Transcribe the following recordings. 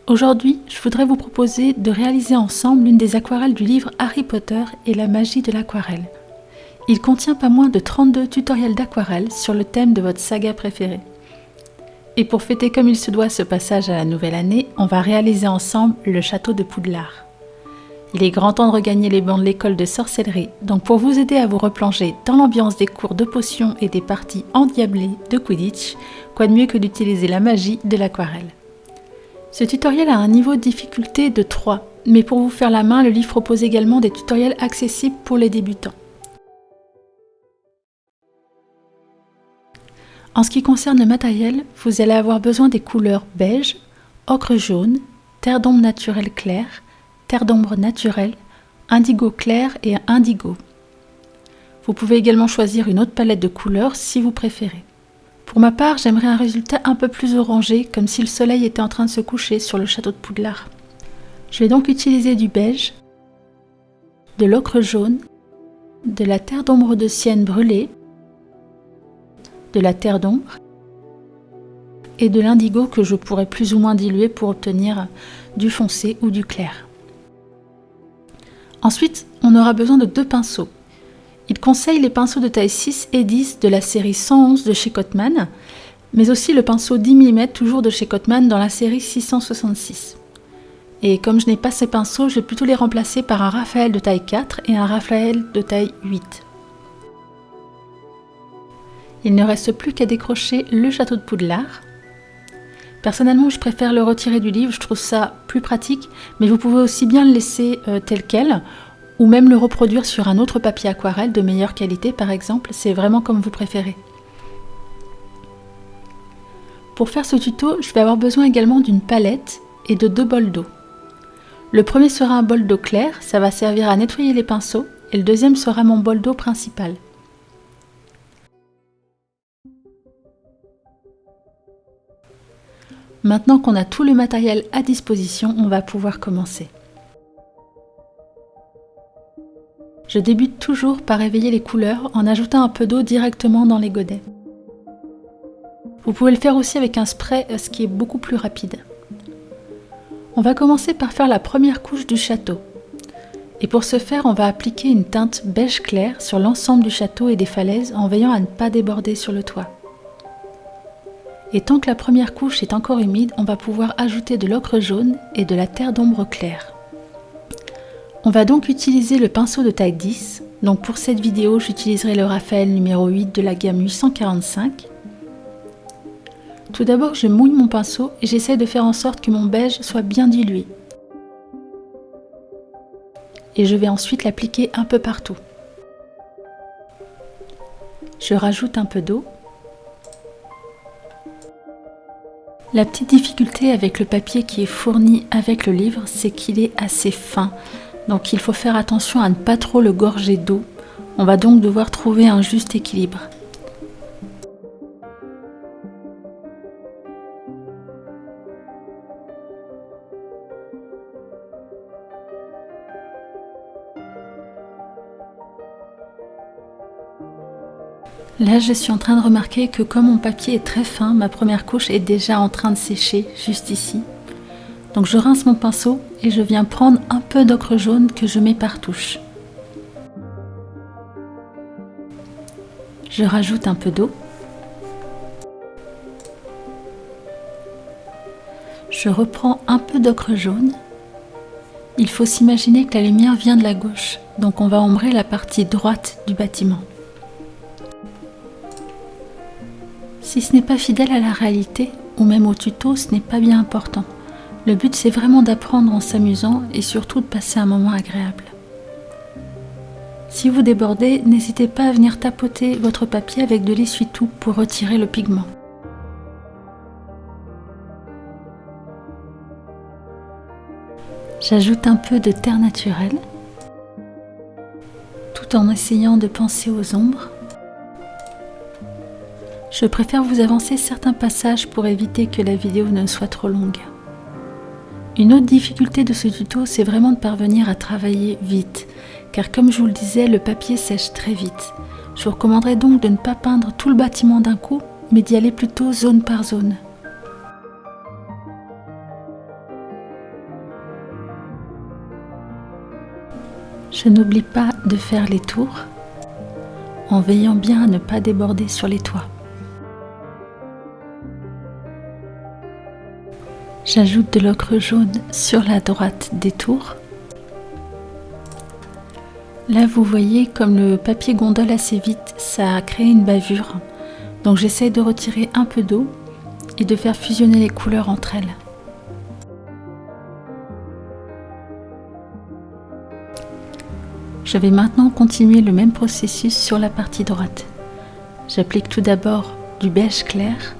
Aujourd'hui, je voudrais vous proposer de réaliser ensemble l'une des aquarelles du livre Harry Potter et la magie de l'aquarelle. Il contient pas moins de 32 tutoriels d'aquarelle sur le thème de votre saga préférée. Et pour fêter comme il se doit ce passage à la nouvelle année, on va réaliser ensemble le château de Poudlard. Il est grand temps de regagner les bancs de l'école de sorcellerie, donc pour vous aider à vous replonger dans l'ambiance des cours de potions et des parties endiablées de Quidditch, quoi de mieux que d'utiliser la magie de l'aquarelle. Ce tutoriel a un niveau de difficulté de 3, mais pour vous faire la main, le livre propose également des tutoriels accessibles pour les débutants. En ce qui concerne le matériel, vous allez avoir besoin des couleurs beige, ocre jaune, terre d'ombre naturelle claire, terre d'ombre naturelle, indigo clair et indigo. Vous pouvez également choisir une autre palette de couleurs si vous préférez. Pour ma part, j'aimerais un résultat un peu plus orangé, comme si le soleil était en train de se coucher sur le château de Poudlard. Je vais donc utiliser du beige, de l'ocre jaune, de la terre d'ombre de sienne brûlée, de la terre d'ombre et de l'indigo que je pourrais plus ou moins diluer pour obtenir du foncé ou du clair. Ensuite, on aura besoin de 2 pinceaux. Il conseille les pinceaux de taille 6 et 10 de la série 111 de chez Cotman, mais aussi le pinceau 10 mm toujours de chez Cotman dans la série 666. Et comme je n'ai pas ces pinceaux, je vais plutôt les remplacer par un Raphaël de taille 4 et un Raphaël de taille 8. Il ne reste plus qu'à décrocher le château de Poudlard. Personnellement, je préfère le retirer du livre, je trouve ça plus pratique, mais vous pouvez aussi bien le laisser tel quel, ou même le reproduire sur un autre papier aquarelle de meilleure qualité par exemple, c'est vraiment comme vous préférez. Pour faire ce tuto, je vais avoir besoin également d'une palette et de 2 bols d'eau. Le premier sera un bol d'eau claire, ça va servir à nettoyer les pinceaux, et le deuxième sera mon bol d'eau principal. Maintenant qu'on a tout le matériel à disposition, on va pouvoir commencer. Je débute toujours par éveiller les couleurs en ajoutant un peu d'eau directement dans les godets. Vous pouvez le faire aussi avec un spray, ce qui est beaucoup plus rapide. On va commencer par faire la première couche du château. Et pour ce faire, on va appliquer une teinte beige clair sur l'ensemble du château et des falaises en veillant à ne pas déborder sur le toit. Et tant que la première couche est encore humide, on va pouvoir ajouter de l'ocre jaune et de la terre d'ombre claire. On va donc utiliser le pinceau de taille 10, donc pour cette vidéo j'utiliserai le Raphaël numéro 8 de la gamme 845. Tout d'abord je mouille mon pinceau et j'essaie de faire en sorte que mon beige soit bien dilué. Et je vais ensuite l'appliquer un peu partout. Je rajoute un peu d'eau. La petite difficulté avec le papier qui est fourni avec le livre, c'est qu'il est assez fin. Donc il faut faire attention à ne pas trop le gorger d'eau. On va donc devoir trouver un juste équilibre. Là, je suis en train de remarquer que comme mon papier est très fin, ma première couche est déjà en train de sécher, juste ici. Donc je rince mon pinceau et je viens prendre un peu d'ocre jaune que je mets par touche. Je rajoute un peu d'eau. Je reprends un peu d'ocre jaune. Il faut s'imaginer que la lumière vient de la gauche, donc on va ombrer la partie droite du bâtiment. Si ce n'est pas fidèle à la réalité, ou même au tuto, ce n'est pas bien important. Le but c'est vraiment d'apprendre en s'amusant et surtout de passer un moment agréable. Si vous débordez, n'hésitez pas à venir tapoter votre papier avec de l'essuie-tout pour retirer le pigment. J'ajoute un peu de terre naturelle, tout en essayant de penser aux ombres. Je préfère vous avancer certains passages pour éviter que la vidéo ne soit trop longue. Une autre difficulté de ce tuto, c'est vraiment de parvenir à travailler vite, car comme je vous le disais, le papier sèche très vite. Je vous recommanderais donc de ne pas peindre tout le bâtiment d'un coup, mais d'y aller plutôt zone par zone. Je n'oublie pas de faire les tours en veillant bien à ne pas déborder sur les toits. J'ajoute de l'ocre jaune sur la droite des tours. Là, vous voyez, comme le papier gondole assez vite, ça a créé une bavure. Donc j'essaie de retirer un peu d'eau et de faire fusionner les couleurs entre elles. Je vais maintenant continuer le même processus sur la partie droite. J'applique tout d'abord du beige clair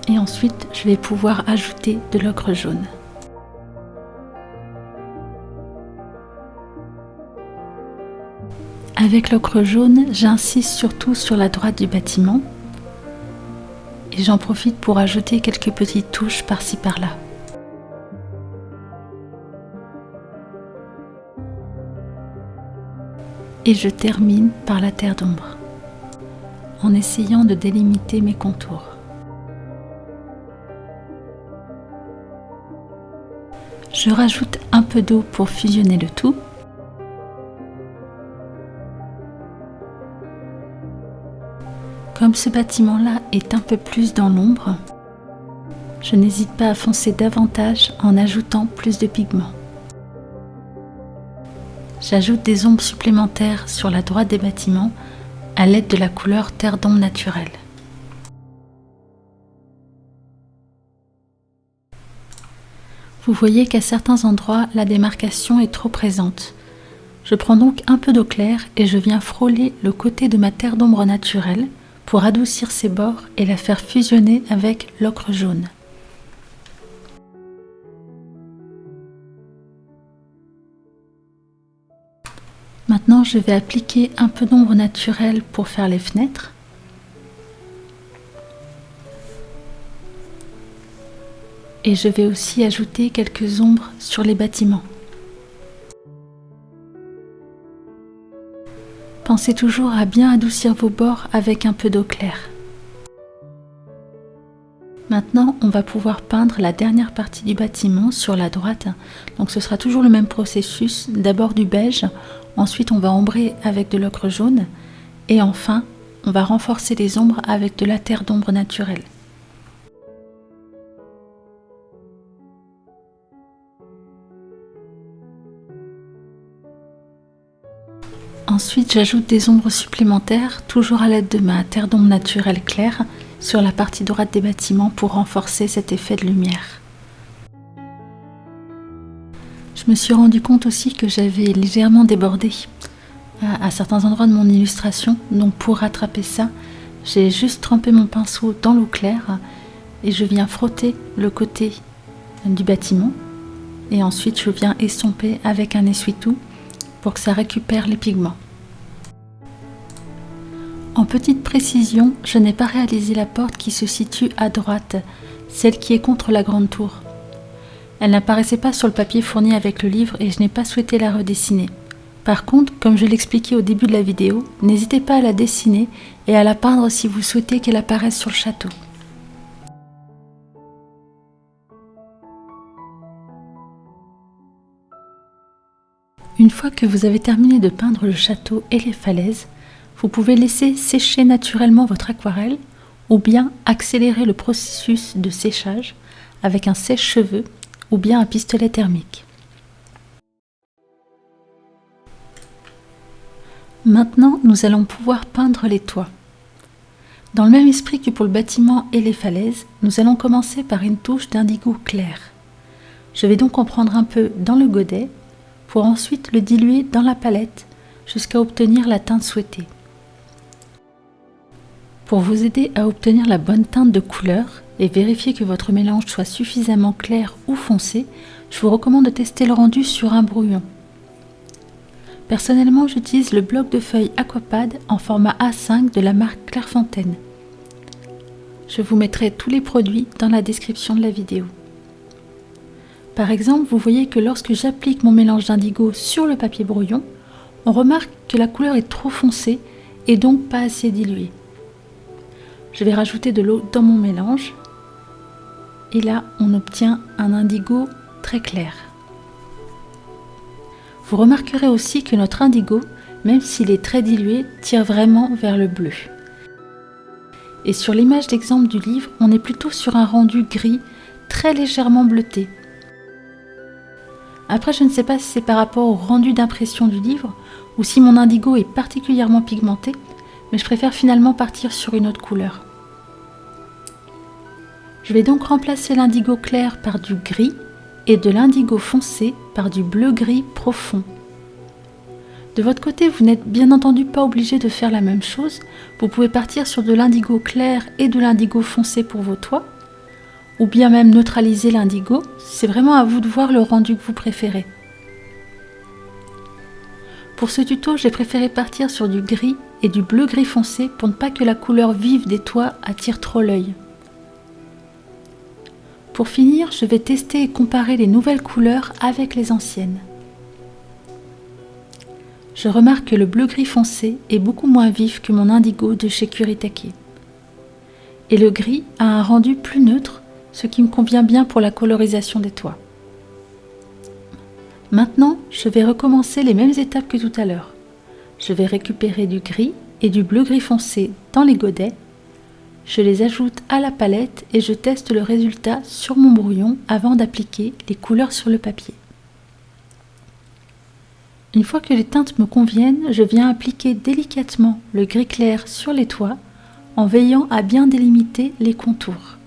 et ensuite je vais pouvoir ajouter de l'ocre jaune. Avec l'ocre jaune, j'insiste surtout sur la droite du bâtiment et j'en profite pour ajouter quelques petites touches par-ci par-là. Et je termine par la terre d'ombre, en essayant de délimiter mes contours. Je rajoute un peu d'eau pour fusionner le tout. Comme ce bâtiment-là est un peu plus dans l'ombre, je n'hésite pas à foncer davantage en ajoutant plus de pigments. J'ajoute des ombres supplémentaires sur la droite des bâtiments à l'aide de la couleur terre d'ombre naturelle. Vous voyez qu'à certains endroits, la démarcation est trop présente. Je prends donc un peu d'eau claire et je viens frôler le côté de ma terre d'ombre naturelle pour adoucir ses bords et la faire fusionner avec l'ocre jaune. Maintenant, je vais appliquer un peu d'ombre naturelle pour faire les fenêtres. Et je vais aussi ajouter quelques ombres sur les bâtiments. Pensez toujours à bien adoucir vos bords avec un peu d'eau claire. Maintenant, on va pouvoir peindre la dernière partie du bâtiment sur la droite. Donc ce sera toujours le même processus, d'abord du beige, ensuite on va ombrer avec de l'ocre jaune et enfin on va renforcer les ombres avec de la terre d'ombre naturelle. Ensuite, j'ajoute des ombres supplémentaires, toujours à l'aide de ma terre d'ombre naturelle claire, sur la partie droite des bâtiments pour renforcer cet effet de lumière. Je me suis rendu compte aussi que j'avais légèrement débordé à certains endroits de mon illustration, donc pour rattraper ça, j'ai juste trempé mon pinceau dans l'eau claire et je viens frotter le côté du bâtiment et ensuite je viens estomper avec un essuie-tout pour que ça récupère les pigments. En petite précision, je n'ai pas réalisé la porte qui se situe à droite, celle qui est contre la grande tour. Elle n'apparaissait pas sur le papier fourni avec le livre et je n'ai pas souhaité la redessiner. Par contre, comme je l'expliquais au début de la vidéo, n'hésitez pas à la dessiner et à la peindre si vous souhaitez qu'elle apparaisse sur le château. Une fois que vous avez terminé de peindre le château et les falaises, vous pouvez laisser sécher naturellement votre aquarelle ou bien accélérer le processus de séchage avec un sèche-cheveux ou bien un pistolet thermique. Maintenant, nous allons pouvoir peindre les toits. Dans le même esprit que pour le bâtiment et les falaises, nous allons commencer par une touche d'indigo clair. Je vais donc en prendre un peu dans le godet pour ensuite le diluer dans la palette jusqu'à obtenir la teinte souhaitée. Pour vous aider à obtenir la bonne teinte de couleur et vérifier que votre mélange soit suffisamment clair ou foncé, je vous recommande de tester le rendu sur un brouillon. Personnellement, j'utilise le bloc de feuilles Aquapad en format A5 de la marque Clairefontaine. Je vous mettrai tous les produits dans la description de la vidéo. Par exemple, vous voyez que lorsque j'applique mon mélange d'indigo sur le papier brouillon, on remarque que la couleur est trop foncée et donc pas assez diluée. Je vais rajouter de l'eau dans mon mélange et là on obtient un indigo très clair. Vous remarquerez aussi que notre indigo, même s'il est très dilué, tire vraiment vers le bleu. Et sur l'image d'exemple du livre, on est plutôt sur un rendu gris, très légèrement bleuté. Après, je ne sais pas si c'est par rapport au rendu d'impression du livre, ou si mon indigo est particulièrement pigmenté, mais je préfère finalement partir sur une autre couleur. Je vais donc remplacer l'indigo clair par du gris et de l'indigo foncé par du bleu-gris profond. De votre côté, vous n'êtes bien entendu pas obligé de faire la même chose. Vous pouvez partir sur de l'indigo clair et de l'indigo foncé pour vos toits, ou bien même neutraliser l'indigo. C'est vraiment à vous de voir le rendu que vous préférez. Pour ce tuto, j'ai préféré partir sur du gris et du bleu-gris foncé pour ne pas que la couleur vive des toits attire trop l'œil. Pour finir, je vais tester et comparer les nouvelles couleurs avec les anciennes. Je remarque que le bleu-gris foncé est beaucoup moins vif que mon indigo de chez Kuretake. Et le gris a un rendu plus neutre, ce qui me convient bien pour la colorisation des toits. Maintenant, je vais recommencer les mêmes étapes que tout à l'heure. Je vais récupérer du gris et du bleu-gris foncé dans les godets. Je les ajoute à la palette et je teste le résultat sur mon brouillon avant d'appliquer les couleurs sur le papier. Une fois que les teintes me conviennent, je viens appliquer délicatement le gris clair sur les toits en veillant à bien délimiter les contours.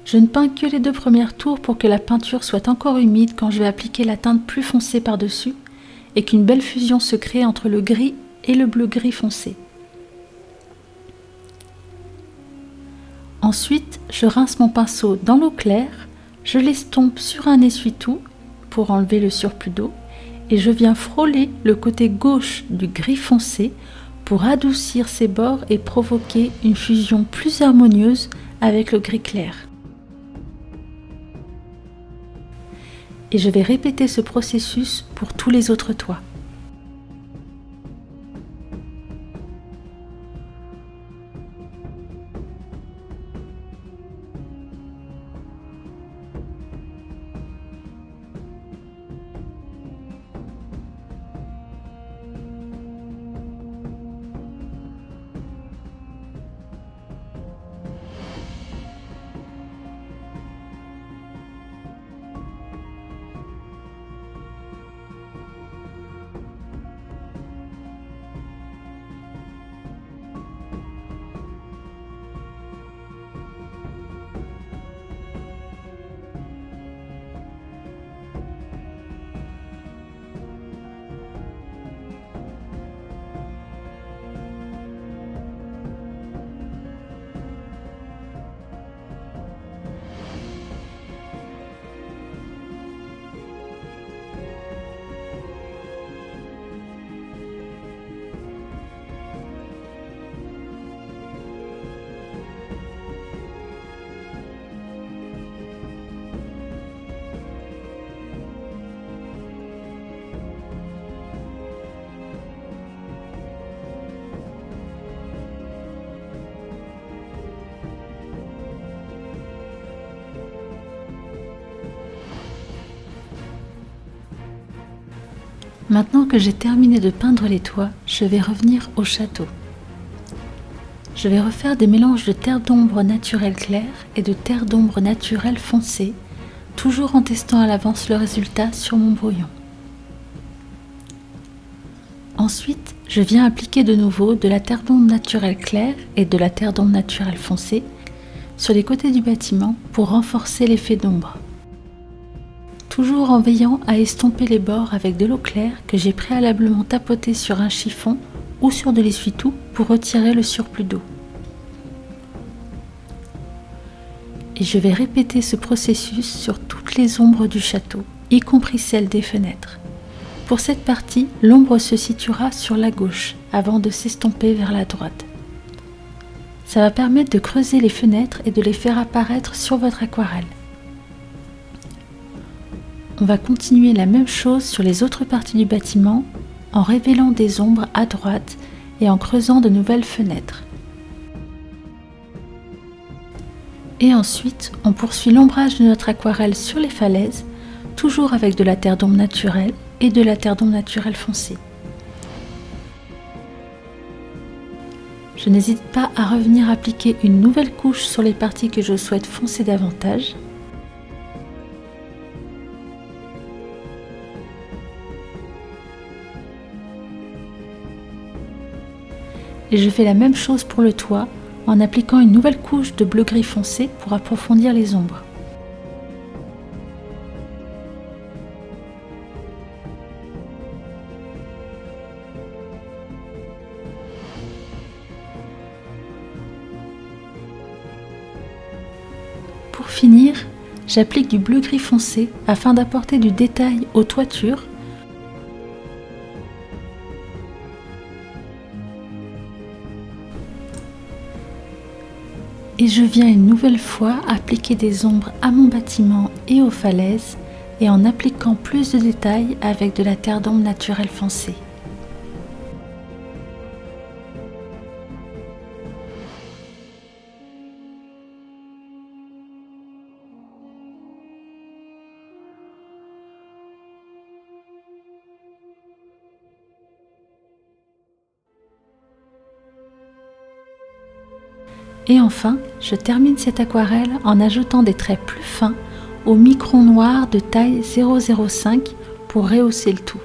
Je ne peins que les 2 premières tours pour que la peinture soit encore humide quand je vais appliquer la teinte plus foncée par-dessus et qu'une belle fusion se crée entre le gris et le bleu-gris foncé. Ensuite, je rince mon pinceau dans l'eau claire, je l'estompe sur un essuie-tout pour enlever le surplus d'eau et je viens frôler le côté gauche du gris foncé pour adoucir ses bords et provoquer une fusion plus harmonieuse avec le gris clair. Et je vais répéter ce processus pour tous les autres toits. Maintenant que j'ai terminé de peindre les toits, je vais revenir au château. Je vais refaire des mélanges de terre d'ombre naturelle claire et de terre d'ombre naturelle foncée, toujours en testant à l'avance le résultat sur mon brouillon. Ensuite, je viens appliquer de nouveau de la terre d'ombre naturelle claire et de la terre d'ombre naturelle foncée sur les côtés du bâtiment pour renforcer l'effet d'ombre. Toujours en veillant à estomper les bords avec de l'eau claire que j'ai préalablement tapoté sur un chiffon ou sur de l'essuie-tout pour retirer le surplus d'eau. Et je vais répéter ce processus sur toutes les ombres du château, y compris celles des fenêtres. Pour cette partie, l'ombre se situera sur la gauche avant de s'estomper vers la droite. Ça va permettre de creuser les fenêtres et de les faire apparaître sur votre aquarelle. On va continuer la même chose sur les autres parties du bâtiment en révélant des ombres à droite et en creusant de nouvelles fenêtres. Et ensuite, on poursuit l'ombrage de notre aquarelle sur les falaises, toujours avec de la terre d'ombre naturelle et de la terre d'ombre naturelle foncée. Je n'hésite pas à revenir appliquer une nouvelle couche sur les parties que je souhaite foncer davantage. Et je fais la même chose pour le toit en appliquant une nouvelle couche de bleu gris foncé pour approfondir les ombres. Pour finir, j'applique du bleu gris foncé afin d'apporter du détail aux toitures. Et je viens une nouvelle fois appliquer des ombres à mon bâtiment et aux falaises et en appliquant plus de détails avec de la terre d'ombre naturelle foncée. Et enfin, je termine cette aquarelle en ajoutant des traits plus fins au micron noir de taille 0,05 pour rehausser le tout.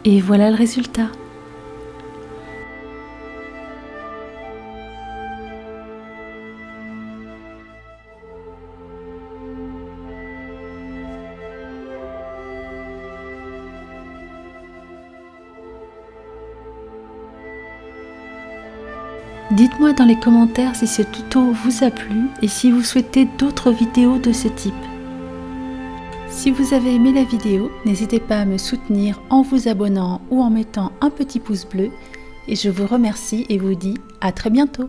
Et voilà le résultat. Dites-moi dans les commentaires si ce tuto vous a plu et si vous souhaitez d'autres vidéos de ce type. Si vous avez aimé la vidéo, n'hésitez pas à me soutenir en vous abonnant ou en mettant un petit pouce bleu. Et je vous remercie et vous dis à très bientôt.